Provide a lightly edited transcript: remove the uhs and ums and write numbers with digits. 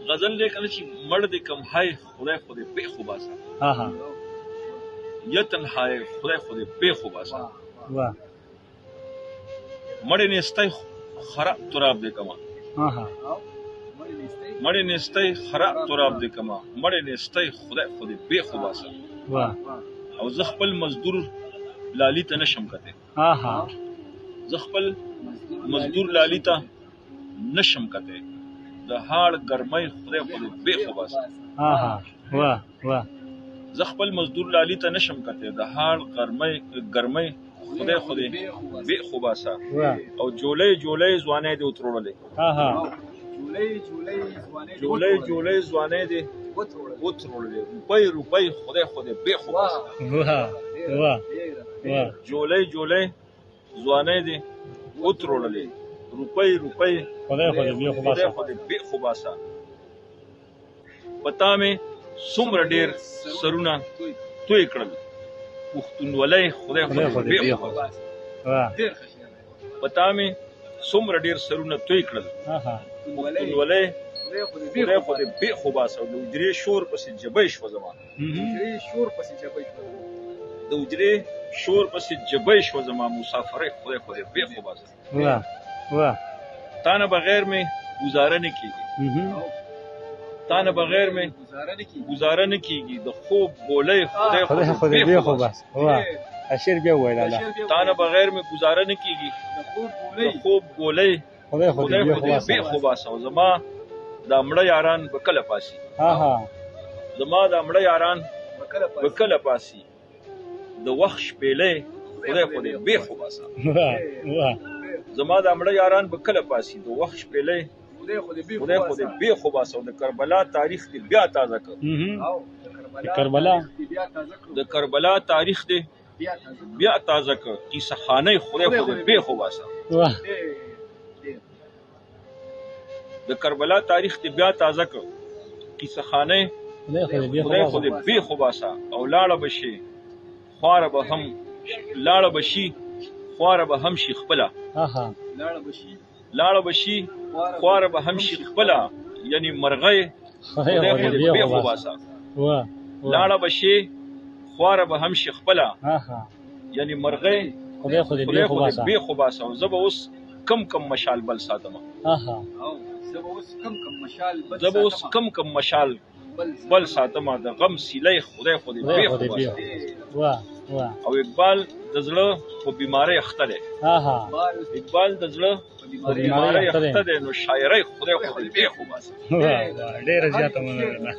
غزل دې کنه چې مړ دې کم هاي خدای خو دې بے خوباسا ها ها یتن هاي خدای خو دې بے خوباسا واه مړ نستای خراب تراب دې کما ها ها مړ نستای خراب تراب دې کما مړ نستای خدای خو دې بے خوباسا واه او زه خپل مزدور لالی ته نشم کته ها ها زه خپل مزدور لالی ته نشم کته د هاړ ګرمۍ خدای خو دې بے خوباسا ها ها واه واه زه خپل مزدور لالی ته نشم کته د هاړ ګرمۍ خدای خو دې بے خوباسا واه او جولای جولای ځوانې دې وترولې ها ها جولای ځوانې دې وترولې روپۍ خدای خو دې بے خوباسا واه واه واه جولای ځوانې دې وترولې روپۍ خدای خو دې بے خوباسا پتا مې څومره ډېر سرونه توی کړل پښتونولۍ خدای خو دې بے خوباسا واه پتا مې څومره ډېر سرونه توی کړل ها ها پښتونولۍ خدای خو دې بے خوباسا د وجرې شور پسې جبۍ شو زما د وجرې شور پسې جبۍ شو زما مسافرۍ خدای خو دې بے خوباسا واه واه تا نه بغیر مې گزاره نه کیږي تا نه بغیر مې گزاره نه کیږي د خوب ګولۍ خدای خو دې بے خوباسا واه اشیر بیا وایلا تا نه بغیر مې گزاره نه کیږي د خوب ګولۍ خدای خو دې بے خوباسا او زما دا مړه یاران به کله پاسي ها ها زما دا مړه یاران به کله پاسي د وخت شپېلې خدای خو دې بے خوباسا واه واه زما دا مړه یاران به کله پاسي د وخت شپېلې خدای خو دې بے خوباسا او د کربلا تاریخ دې بیا تازه کړ د کربلا تاریخ دې بیا تازه کړ کیسه خانه خدای خو دې بے خوباسا واه د کربلا تاریخ دې بیا تازه کړ کیسه خانه خدای خو دې بے خوباسا او لاړه بشي خواره به هم لاړه بشي خواره به هم شي خپله ها ها لاړه بشي خواره به هم شي خپله یعنی مرغۍ خدای خو دې بے خوباسا واه لاړه بشي خواره به هم شي خپله ها ها یعنی مرغۍ خدای خو دې بے خوباسا او زه به اوس کم مشال بل ساتم ها ها زه به اوس کم مشال بل ساتم د غم سیلۍ خدای خو دې بے خوباسا واه واه او اقبال د زړه په بیماری اخته دی ها ها اقبال د زړه په بیماری اخته دی نو شاعرۍ خدای خو دې بے خوباسا واه ډېر زیاته مننه